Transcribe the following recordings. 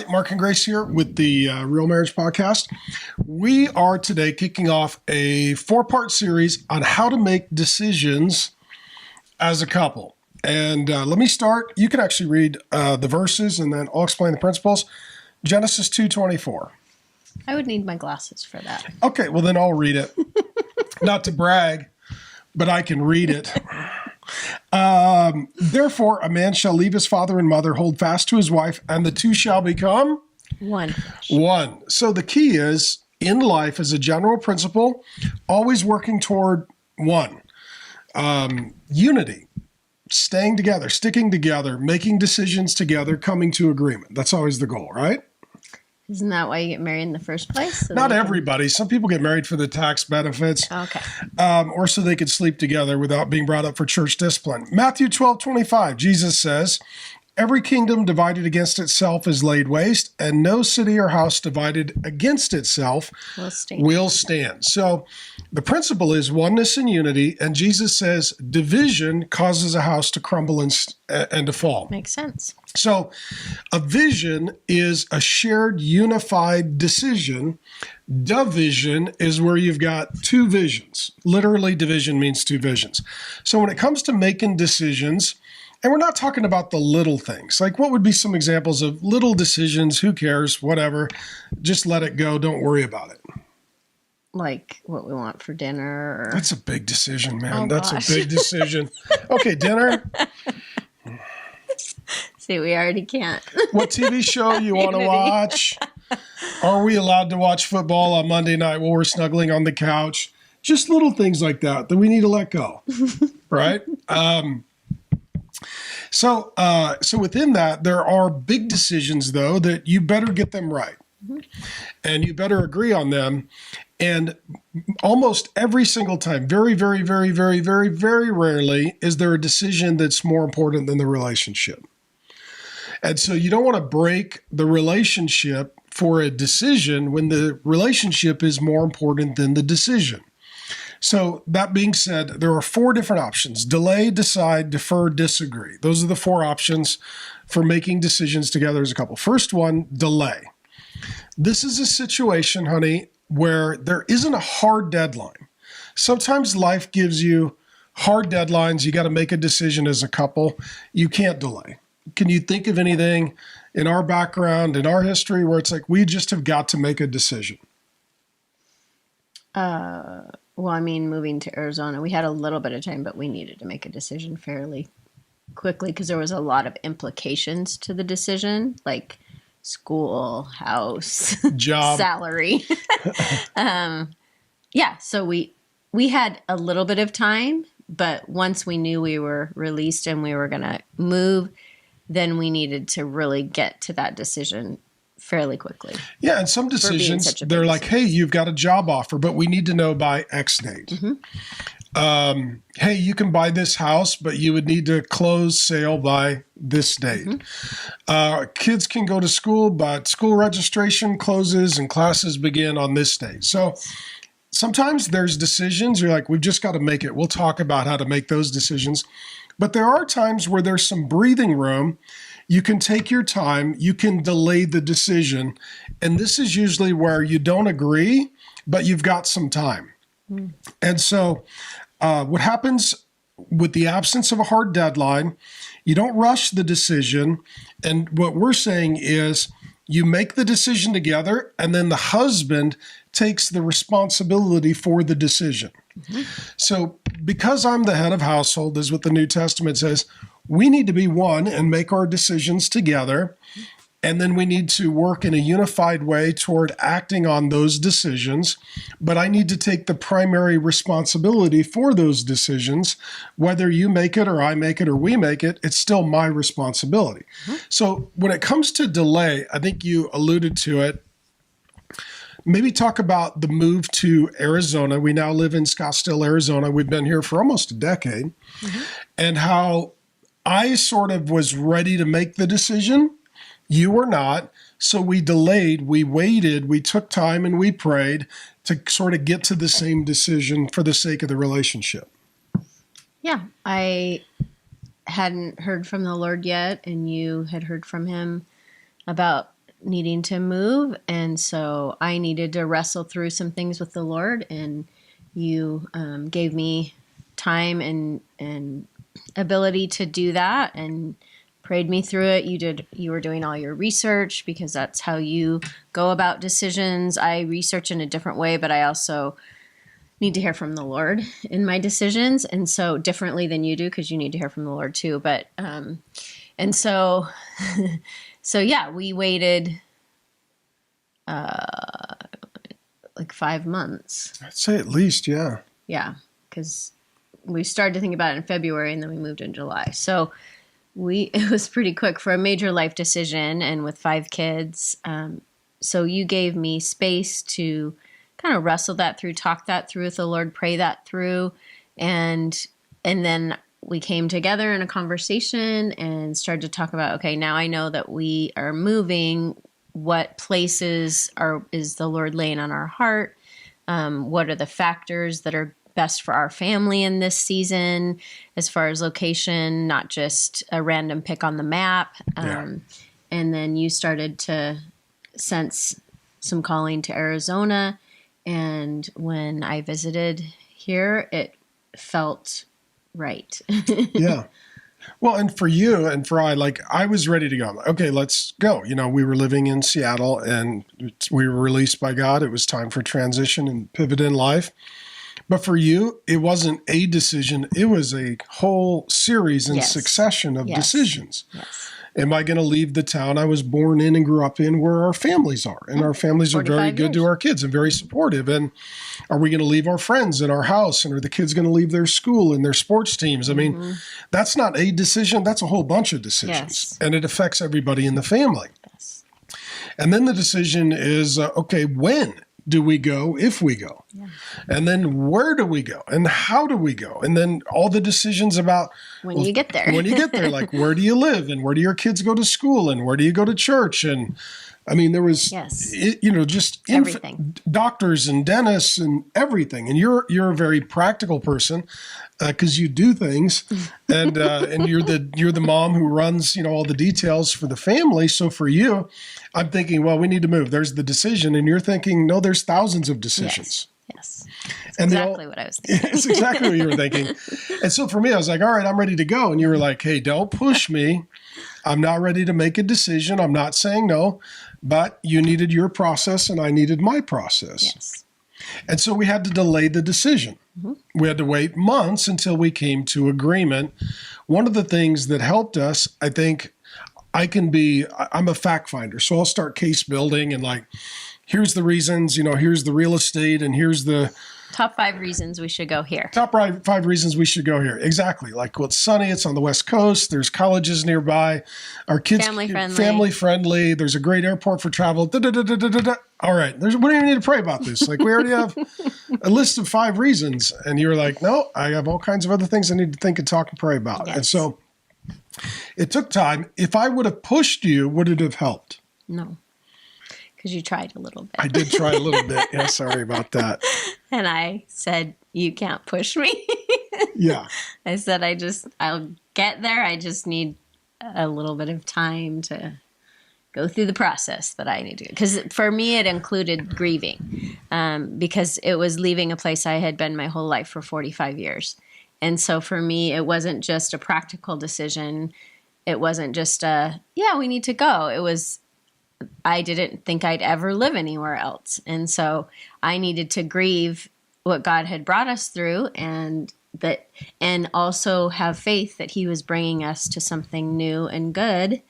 right, Mark and Grace here with the Real Marriage Podcast. We are today kicking off a 4-part series on how to make decisions as a couple. And let me start. You can actually read the verses and then I'll explain the principles. Genesis 2:24. I would need my glasses for that. Okay, well then I'll read it. Not to brag, but I can read it. Therefore, a man shall leave his father and mother, hold fast to his wife, and the two shall become one. So the key is, in life, as a general principle, always working toward one. Unity, staying together, sticking together, making decisions together, coming to agreement. That's always the goal, right? Isn't that why you get married in the first place? So Not everybody. Some people get married for the tax benefits. Okay. Or so they could sleep together without being brought up for church discipline. Matthew 12:25, Jesus says, every kingdom divided against itself is laid waste, and no city or house divided against itself will stand. So the principle is oneness and unity, and Jesus says division causes a house to crumble and to fall. Makes sense. So a vision is a shared, unified decision. Division is where you've got two visions. Literally, division means two visions. So when it comes to making decisions, and we're not talking about the little things. Like, what would be some examples of little decisions? Who cares? Whatever. Just let it go. Don't worry about it. Like what we want for dinner? Or... That's a big decision, man. Oh, That's gosh. a big decision. Okay, dinner. See, we already can't. What TV show you want to watch? Are we allowed to watch football on Monday night while we're snuggling on the couch? Just little things like that we need to let go, right? So within that, there are big decisions, though, that you better get them right. Mm-hmm. And you better agree on them. And almost every single time, very, very, very, very, very, very rarely, is there a decision that's more important than the relationship. And so you don't want to break the relationship for a decision when the relationship is more important than the decision. So that being said, there are 4 different options: delay, decide, defer, disagree. Those are the 4 options for making decisions together as a couple. First one, delay. This is a situation, honey, where there isn't a hard deadline. Sometimes life gives you hard deadlines. You got to make a decision as a couple. You can't delay. Can you think of anything in our background, in our history, where it's like we just have got to make a decision? Well, I mean, moving to Arizona, we had a little bit of time, but we needed to make a decision fairly quickly because there was a lot of implications to the decision, like school, house, job, salary. So we had a little bit of time, but once we knew we were released and we were going to move, then we needed to really get to that decision fairly quickly. Yeah, and some decisions, they're like, hey, you've got a job offer, but we need to know by X date. Mm-hmm. Hey, you can buy this house, but you would need to close sale by this date. Mm-hmm. Kids can go to school, but school registration closes and classes begin on this date. So sometimes there's decisions, you're like, we've just got to make it. We'll talk about how to make those decisions. But there are times where there's some breathing room. You can take your time, you can delay the decision. And this is usually where you don't agree, but you've got some time. Mm. And so what happens with the absence of a hard deadline, you don't rush the decision. And what we're saying is you make the decision together, and then the husband takes the responsibility for the decision. Mm-hmm. So because I'm the head of household, is what the New Testament says, we need to be one and make our decisions together. And then we need to work in a unified way toward acting on those decisions. But I need to take the primary responsibility for those decisions. Whether you make it or I make it or we make it, it's still my responsibility. Mm-hmm. So when it comes to delay, I think you alluded to it. Maybe talk about the move to Arizona. We now live in Scottsdale, Arizona. We've been here for almost a decade. Mm-hmm. And how I sort of was ready to make the decision. You were not. So we delayed, we waited, we took time, and we prayed to sort of get to the same decision for the sake of the relationship. Yeah, I hadn't heard from the Lord yet, and you had heard from him about needing to move. And so I needed to wrestle through some things with the Lord. And you gave me time and ability to do that and prayed me through it. You were doing all your research because that's how you go about decisions. I research in a different way, but I also need to hear from the Lord in my decisions. And so differently than you do, because you need to hear from the Lord too. But, and so, so yeah, we waited, like 5 months. I'd say at least, yeah. Yeah. Cause we started to think about it in February and then we moved in July. So it was pretty quick for a major life decision and with 5 kids. So you gave me space to kind of wrestle that through, talk that through with the Lord, pray that through. And then we came together in a conversation and started to talk about, okay, now I know that we are moving. What places is the Lord laying on our heart? What are the factors that are best for our family in this season as far as location, not just a random pick on the map. And then you started to sense some calling to Arizona. And when I visited here, it felt right. Yeah. Well, and for you and for I was ready to go. Okay, let's go. We were living in Seattle and we were released by God. It was time for transition and pivot in life. But for you, it wasn't a decision. It was a whole series and succession of decisions. Yes. Am I going to leave the town I was born in and grew up in where our families are? And our families are very good to our kids and very supportive. And are we going to leave our friends in our house? And are the kids going to leave their school and their sports teams? I mean, that's not a decision. That's a whole bunch of decisions. Yes. And it affects everybody in the family. Yes. And then the decision is, okay, when do we go if we go? Yeah. And then where do we go? And how do we go? And then all the decisions about when you get there. When you get there, like where do you live? And where do your kids go to school? And where do you go to church? And I mean, there was, just everything. Doctors and dentists and everything. And you're a very practical person because you do things, and you're the mom who runs all the details for the family. So for you, I'm thinking, well, we need to move. There's the decision, and you're thinking, no, there's thousands of decisions. Yes. That's exactly what I was thinking. It's exactly what you were thinking. And so for me, I was like, all right, I'm ready to go. And you were like, hey, don't push me. I'm not ready to make a decision. I'm not saying no, but you needed your process and I needed my process. Yes. And so we had to delay the decision. Mm-hmm. We had to wait months until we came to agreement. One of the things that helped us, I think, I'm a fact finder. So I'll start case building and here's the reasons, here's the real estate and here's the top 5 reasons we should go here. Top 5 reasons we should go here. Exactly. It's sunny. It's on the West Coast. There's colleges nearby. Our kids family friendly. There's a great airport for travel. All right. We don't even need to pray about this. We already have a list of 5 reasons. And you were like, no, I have all kinds of other things I need to think and talk and pray about. Yes. And so it took time. If I would have pushed you, would it have helped? No. Because you tried a little bit. I did try a little bit. Yeah, sorry about that. And I said, you can't push me. Yeah. I said, I'll get there. I just need a little bit of time to go through the process that I need to. Because for me, it included grieving because it was leaving a place I had been my whole life for 45 years. And so for me, it wasn't just a practical decision. It wasn't just we need to go. It was, I didn't think I'd ever live anywhere else. And so I needed to grieve what God had brought us through and also have faith that he was bringing us to something new and good.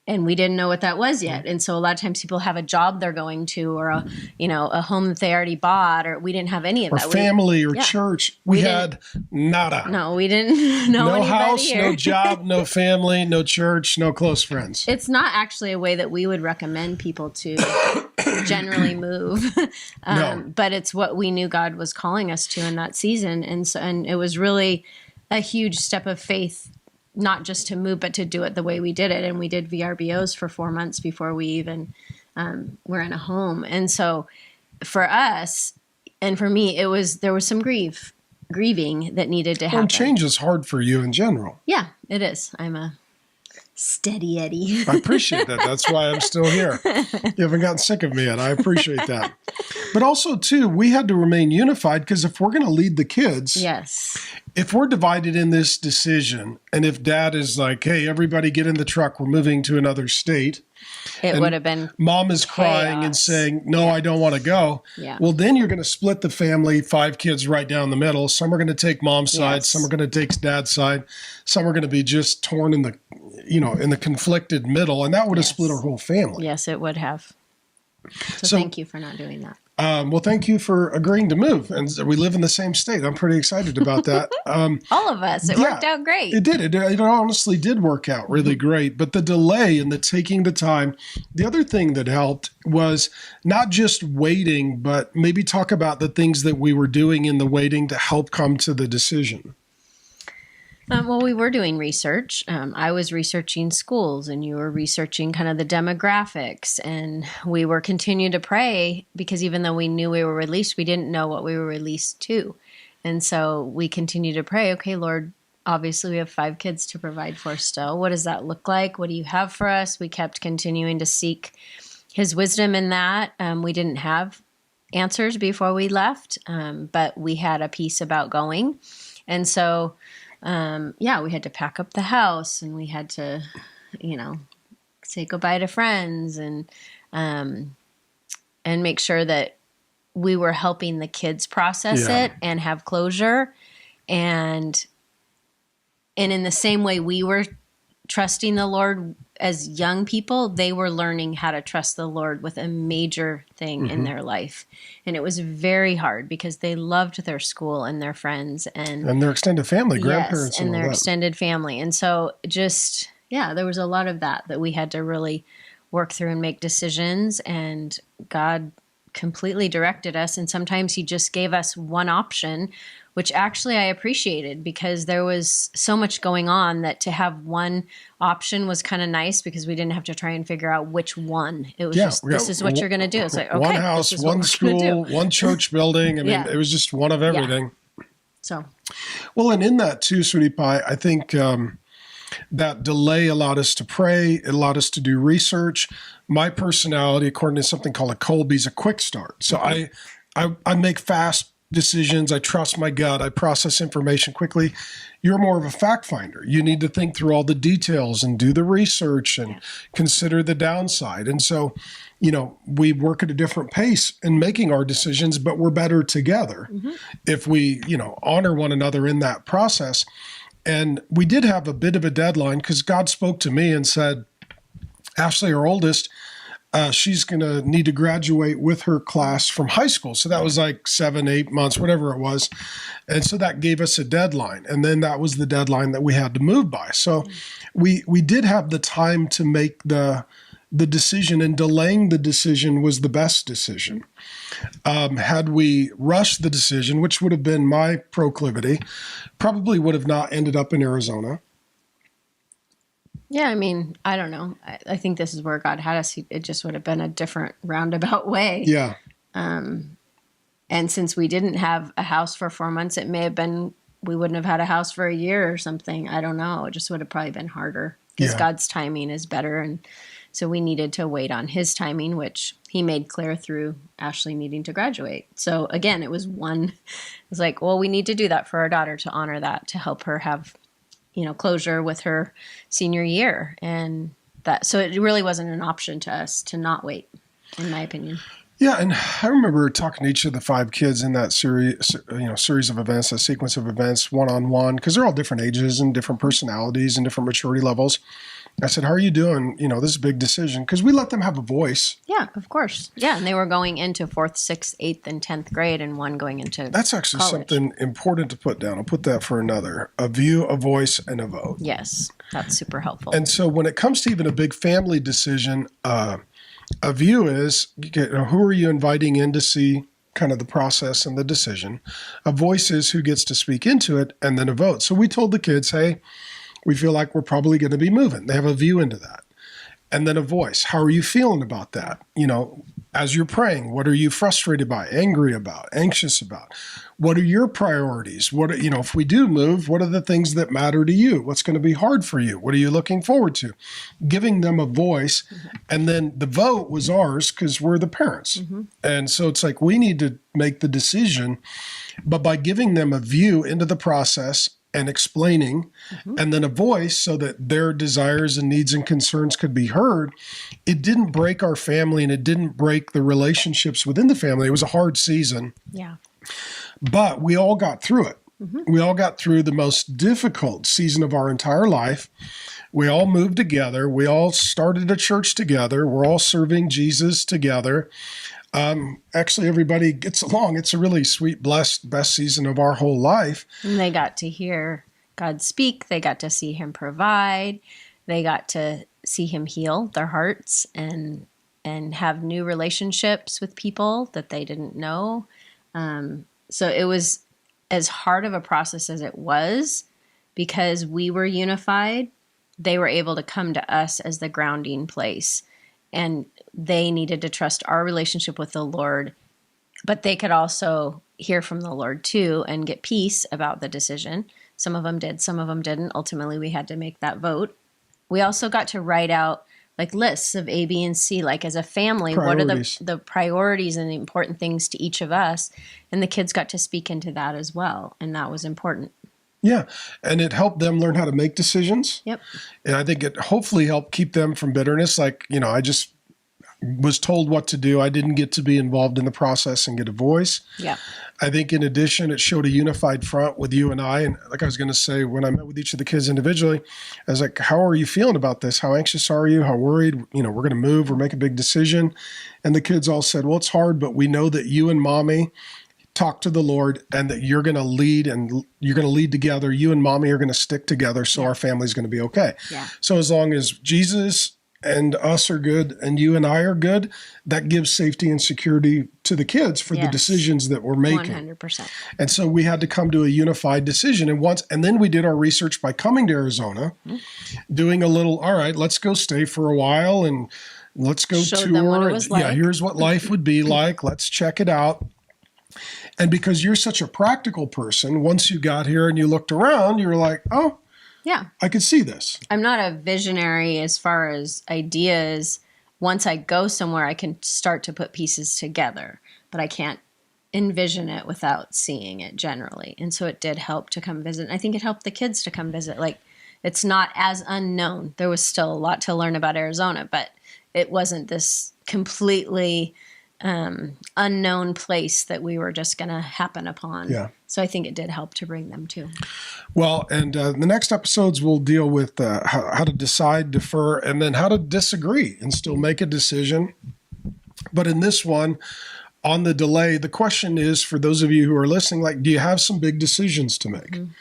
And we didn't know what that was yet. And so a lot of times people have a job they're going to or a home that they already bought, or we didn't have any of that. Or family or church. We had nada. No, we didn't know no anybody house, here. No job, no family, no church, no close friends. It's not actually a way that we would recommend people to generally move. No. But it's what we knew God was calling us to in that season. And it was really a huge step of faith, not just to move, but to do it the way we did it. And we did VRBOs for 4 months before we even were in a home. And so for us, and for me, there was some grieving that needed to happen. And change is hard for you in general. Yeah, it is. I'm a Steady Eddie. I appreciate that. That's why I'm still here. You haven't gotten sick of me yet. I appreciate that. But also, too, we had to remain unified because if we're going to lead the kids, Yes. if we're divided in this decision, and if dad is like, hey, everybody get in the truck, we're moving to another state. It would have been Mom is crying and chaos. saying, no, I don't want to go. Yeah. Well, then you're going to split the family, 5 kids right down the middle. Some are going to take mom's side. Yes. Some are going to take dad's side. Some are going to be just torn in the, in the conflicted middle. And that would have Yes. split our whole family. Yes, it would have. So So- thank you for not doing that. Well, thank you for agreeing to move. And we live in the same state. I'm pretty excited about that. All of us. It Yeah, worked out great. It did. It honestly did work out really great. But the delay and the taking the time, the other thing that helped was not just waiting, but maybe talk about the things that we were doing in the waiting to help come to the decision. Well, we were doing research. I was researching schools, and you were researching kind of the demographics. And we were continuing to pray because even though we knew we were released, we didn't know what we were released to. And so we continued to pray, okay, Lord, obviously we have 5 kids to provide for still. What does that look like? What do you have for us? We kept continuing to seek his wisdom in that. We didn't have answers before we left, but we had a peace about going. And so we had to pack up the house, and we had to, say goodbye to friends and make sure that we were helping the kids process Yeah. it and have closure. And in the same way we were trusting the Lord as young people, they were learning how to trust the Lord with a major thing in their life. And it was very hard because they loved their school and their friends and their extended family, grandparents, yes, and all their that. extended family. And so there was a lot of that we had to really work through and make decisions. And God completely directed us. And sometimes he just gave us one option, which actually I appreciated because there was so much going on that to have one option was kind of nice because we didn't have to try and figure out which one. It was just, this is what you're going to do. It's like, okay, one house, this is what one we're gonna school, do. one church building. I mean, Yeah. it was just one of everything. So Well, and in that too, Sweetie Pie, I think that delay allowed us to pray. It allowed us to do research. My personality, according to something called a Colby, is a quick start. So I make fast decisions. I trust my gut. I process information quickly. You're more of a fact finder. You need to think through all the details and do the research and consider the downside. And so, we work at a different pace in making our decisions, but we're better together if we, honor one another in that process. And we did have a bit of a deadline because God spoke to me and said, Ashley, our oldest, she's going to need to graduate with her class from high school. So that was like 7-8 months, whatever it was. And so that gave us a deadline. And then that was the deadline that we had to move by. So we did have the time to make the decision, and delaying the decision was the best decision. Had we rushed the decision, which would have been my proclivity, probably would have not ended up in Arizona. yeah, I mean, I don't know. I think this is where God had us. It just would have been a different roundabout way. Yeah. And since we didn't have a house for 4 months, it may have been, we wouldn't have had a house for a year or something. I don't know. It just would have probably been harder because Yeah. God's timing is better. And so we needed to wait on his timing, which he made clear through Ashley needing to graduate. So again, it was like, well, we need to do that for our daughter to honor that, to help her have, closure with her senior year. And so it really wasn't an option to us to not wait, in my opinion. Yeah, and I remember talking to each of the 5 kids in that series of events, a sequence of events, one-on-one, because they're all different ages and different personalities and different maturity levels. I said, how are you doing? This is a big decision, because we let them have a voice. Yeah, of course. Yeah, and they were going into 4th, 6th, 8th, and 10th grade, and one going into That's actually college. something important to put down. I'll put that for another. A view, a voice, and a vote. Yes, that's super helpful. And so when it comes to even a big family decision, a view is, who are you inviting in to see kind of the process and the decision? A voice is who gets to speak into it, and then a vote. So we told the kids, hey, we feel like we're probably going to be moving. They have a view into that. And then a voice. How are you feeling about that? as you're praying, what are you frustrated by, angry about, anxious about? What are your priorities? If we do move, what are the things that matter to you? What's going to be hard for you? What are you looking forward to? Giving them a voice. And then the vote was ours because we're the parents. And so it's like we need to make the decision, but by giving them a view into the process and explaining, and then a voice so that their desires and needs and concerns could be heard, it didn't break our family and it didn't break the relationships within the family. It was a hard season. Yeah. But we all got through it. We all got through the most difficult season of our entire life. We all moved together. We all started a church together. We're all serving Jesus together. Actually, everybody gets along. It's a really sweet, blessed, best season of our whole life. And they got to hear God speak. They got to see him provide. They got to see him heal their hearts and have new relationships with people that they didn't know. So it was as hard of a process as it was, because we were unified. They were able to come to us as the grounding place, and they needed to trust our relationship with the Lord, but they could also hear from the Lord too and get peace about the decision. Some of them did, some of them didn't. Ultimately, we had to make that vote. We also got to write out like lists of A, B, and C, like as a family, Priorities. What are the priorities and the important things to each of us? And the kids got to speak into that as well. And that was important. Yeah. And it helped them learn how to make decisions. Yep. And I think it hopefully helped keep them from bitterness. Like, I just was told what to do. I didn't get to be involved in the process and get a voice. Yeah. I think in addition, it showed a unified front with you and I. And like I was going to say, when I met with each of the kids individually, I was like, how are you feeling about this? How anxious are you? How worried? We're going to move or make a big decision. And the kids all said, well, it's hard, but we know that you and mommy talk to the Lord and that you're going to lead and you're going to lead together. You and mommy are going to stick together. So our family's going to be okay. Yeah. So as long as Jesus and us are good and you and I are good, that gives safety and security to the kids for the decisions that we're making. 100%. And so we had to come to a unified decision. And then we did our research by coming to Arizona, doing a little, all right, let's go stay for a while and let's go Showed them what it tour. was like. Yeah, here's what life would be like. Let's check it out. And because you're such a practical person, once you got here and you looked around, you were like, oh, Yeah. I could see this. I'm not a visionary as far as ideas. Once I go somewhere, I can start to put pieces together, but I can't envision it without seeing it generally. And so it did help to come visit. I think it helped the kids to come visit. Like, it's not as unknown. There was still a lot to learn about Arizona, but it wasn't this completely unknown place that we were just going to happen upon. Yeah. So I think it did help to bring them too. Well, and the next episodes will deal with how to decide, defer, and then how to disagree and still make a decision. But in this one, on the delay, the question is for those of you who are listening, like, do you have some big decisions to make? Mm-hmm.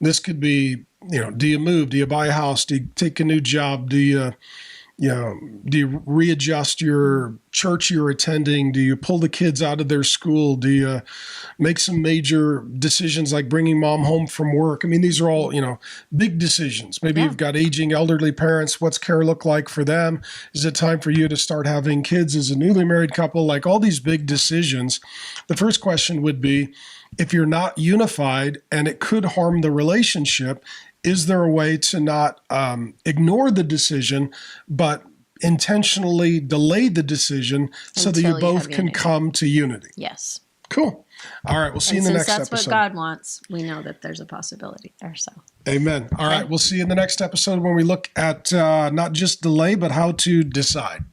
This could be, do you move? Do you buy a house? Do you take a new job? Do you readjust your church you're attending? Do you pull the kids out of their school? Do you make some major decisions like bringing mom home from work? I mean, these are all, big decisions. Maybe you've got aging elderly parents. What's care look like for them? Is it time for you to start having kids as a newly married couple? Like all these big decisions. The first question would be, if you're not unified and it could harm the relationship, is there a way to not ignore the decision, but intentionally delay the decision so that you both can come to unity? Yes. Cool. All right. We'll see you in the next episode. Since that's what God wants, we know that there's a possibility there. So. Amen. All right. We'll see you in the next episode when we look at not just delay, but how to decide.